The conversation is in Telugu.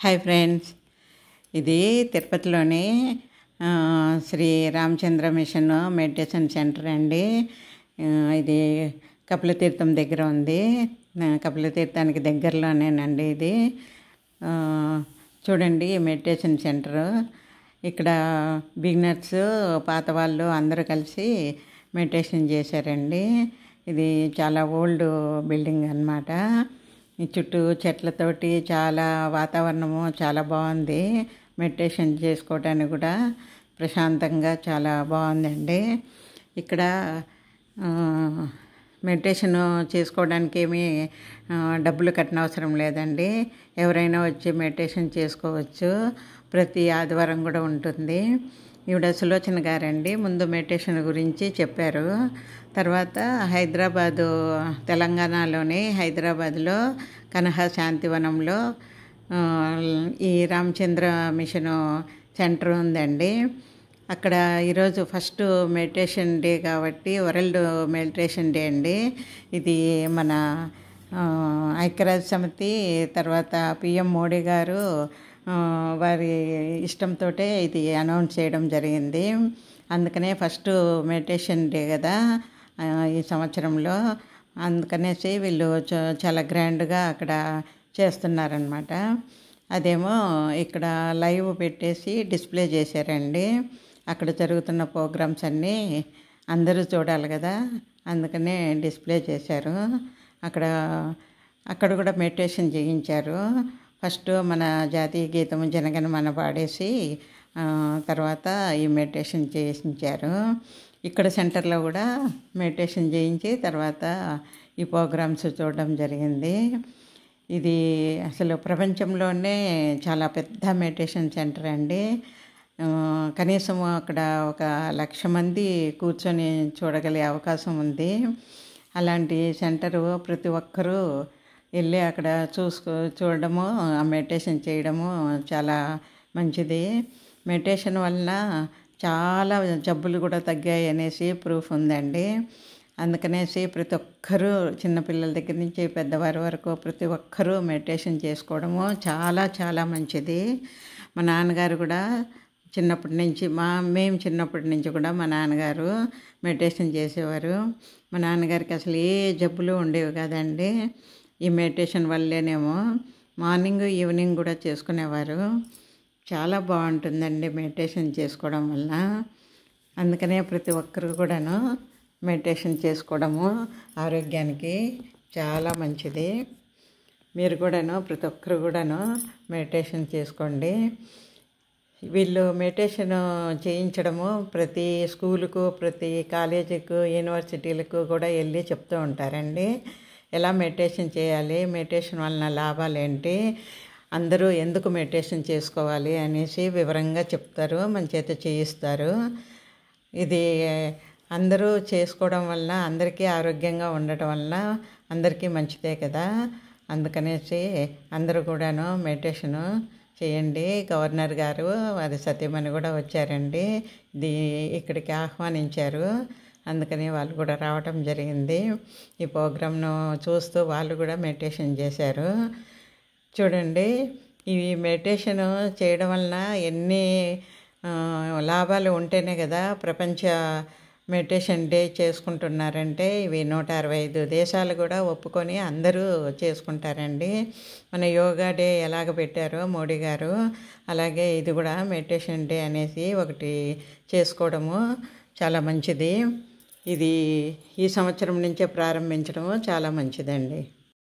హాయ్ ఫ్రెండ్స్, ఇది తిరుపతిలోని Shri Ramachandra mission meditation centre అండి. ఇది కపిలతీర్థం దగ్గర ఉంది. కపిలతీర్థానికి దగ్గరలోనేనండి ఇది. చూడండి, మెడిటేషన్ సెంటరు. ఇక్కడ బిగినర్స్, పాత వాళ్ళు అందరూ కలిసి మెడిటేషన్ చేశారండి. ఇది చాలా ఓల్డ్ బిల్డింగ్ అన్నమాట. ఈ చుట్టూ చెట్లతోటి చాలా వాతావరణము చాలా బాగుంది. మెడిటేషన్ చేసుకోవడానికి కూడా ప్రశాంతంగా చాలా బాగుందండి. ఇక్కడ మెడిటేషన్ చేసుకోవడానికి ఏమీ డబ్బులు కట్టనవసరం లేదండి. ఎవరైనా వచ్చి మెడిటేషన్ చేసుకోవచ్చు. ప్రతి ఆదివారం కూడా ఉంటుంది. ఈవిడ సులోచన గారండి. ముందు మెడిటేషన్ గురించి చెప్పారు. తర్వాత హైదరాబాదు, తెలంగాణలోని హైదరాబాద్లో కనహ శాంతివనంలో ఈ రామచంద్ర మిషను సెంటర్ ఉందండి. అక్కడ ఈరోజు ఫస్ట్ మెడిటేషన్ డే కాబట్టి వరల్డ్ మెడిటేషన్ డే అండి. ఇది మన ఐక్యరాజ్య సమితి, తర్వాత పిఎం మోడీ గారు వారి ఇష్టంతో ఇది అనౌన్స్ చేయడం జరిగింది. అందుకనే ఫస్ట్ మెడిటేషన్ డే కదా ఈ సంవత్సరంలో. అందుకనేసి వీళ్ళు చాలా గ్రాండ్గా అక్కడ చేస్తున్నారనమాట. అదేమో ఇక్కడ లైవ్ పెట్టేసి డిస్ప్లే చేశారండి. అక్కడ జరుగుతున్న ప్రోగ్రామ్స్ అన్నీ అందరూ చూడాలి కదా, అందుకనే డిస్ప్లే చేశారు. అక్కడ కూడా మెడిటేషన్ చేయించారు. ఫస్ట్ మన జాతీయ గీతం జనగణమన పాడేసి తర్వాత ఈ మెడిటేషన్ చేయించారు. ఇక్కడ సెంటర్లో కూడా మెడిటేషన్ చేయించి తర్వాత ఈ ప్రోగ్రామ్స్ చూడడం జరిగింది. ఇది అసలు ప్రపంచంలోనే చాలా పెద్ద మెడిటేషన్ సెంటర్ అండి. కనీసం అక్కడ 1,00,000 మంది కూర్చొని చూడగలిగే అవకాశం ఉంది. అలాంటి సెంటరు ప్రతి ఒక్కరూ వెళ్ళి అక్కడ చూడడము, మెడిటేషన్ చేయడము చాలా మంచిది. మెడిటేషన్ వలన చాలా జబ్బులు కూడా తగ్గాయి అనేసి ప్రూఫ్ ఉందండి. అందుకనేసి ప్రతి ఒక్కరూ, చిన్నపిల్లల దగ్గర నుంచి పెద్దవారి వరకు ప్రతి ఒక్కరూ మెడిటేషన్ చేసుకోవడము చాలా చాలా మంచిది. మా నాన్నగారు కూడా చిన్నప్పటి నుంచి మేము చిన్నప్పటి నుంచి కూడా మా నాన్నగారు మెడిటేషన్ చేసేవారు. మా నాన్నగారికి అసలు ఏ జబ్బులు ఉండేవి కాదండి. ఈ మెడిటేషన్ వల్లేనేమో మార్నింగ్ ఈవినింగ్ కూడా చేసుకునేవారు. చాలా బాగుంటుందండి మెడిటేషన్ చేసుకోవడం వల్ల. అందుకనే ప్రతి ఒక్కరు కూడాను మెడిటేషన్ చేసుకోవడము ఆరోగ్యానికి చాలా మంచిది. మీరు కూడాను, ప్రతి ఒక్కరు కూడాను మెడిటేషన్ చేసుకోండి. వీళ్ళు మెడిటేషన్ చేయించడము ప్రతి స్కూలుకు, ప్రతి కాలేజీకు, యూనివర్సిటీలకు కూడా వెళ్ళి చెప్తూ ఉంటారండి. ఎలా మెడిటేషన్ చేయాలి, మెడిటేషన్ వలన లాభాలు ఏంటి, అందరూ ఎందుకు మెడిటేషన్ చేసుకోవాలి అనేసి వివరంగా చెప్తారు, మన చేత చేయిస్తారు. ఇది అందరూ చేసుకోవడం వల్ల, అందరికీ ఆరోగ్యంగా ఉండటం వల్ల అందరికీ మంచిదే కదా. అందుకనేసి అందరూ కూడాను మెడిటేషను చేయండి. గవర్నర్ గారు వారి సతీమణి కూడా వచ్చారండి. ఇక్కడికి ఆహ్వానించారు. అందుకని వాళ్ళు కూడా రావటం జరిగింది. ఈ ప్రోగ్రామ్ను చూస్తూ వాళ్ళు కూడా మెడిటేషన్ చేశారు. చూడండి, ఈ మెడిటేషన్ చేయడం వలన ఎన్ని లాభాలు ఉంటేనే కదా ప్రపంచ మెడిటేషన్ డే చేసుకుంటున్నారంటే. ఇవి 165 దేశాలు కూడా ఒప్పుకొని అందరూ చేసుకుంటారండి. మన యోగా డే ఎలాగ పెట్టారో మోడీ గారు, అలాగే ఇది కూడా మెడిటేషన్ డే అనేసి ఒకటి చేసుకోవడము చాలా మంచిది. ఇది ఈ సంవత్సరం నుంచే ప్రారంభించడము చాలా మంచిదండి.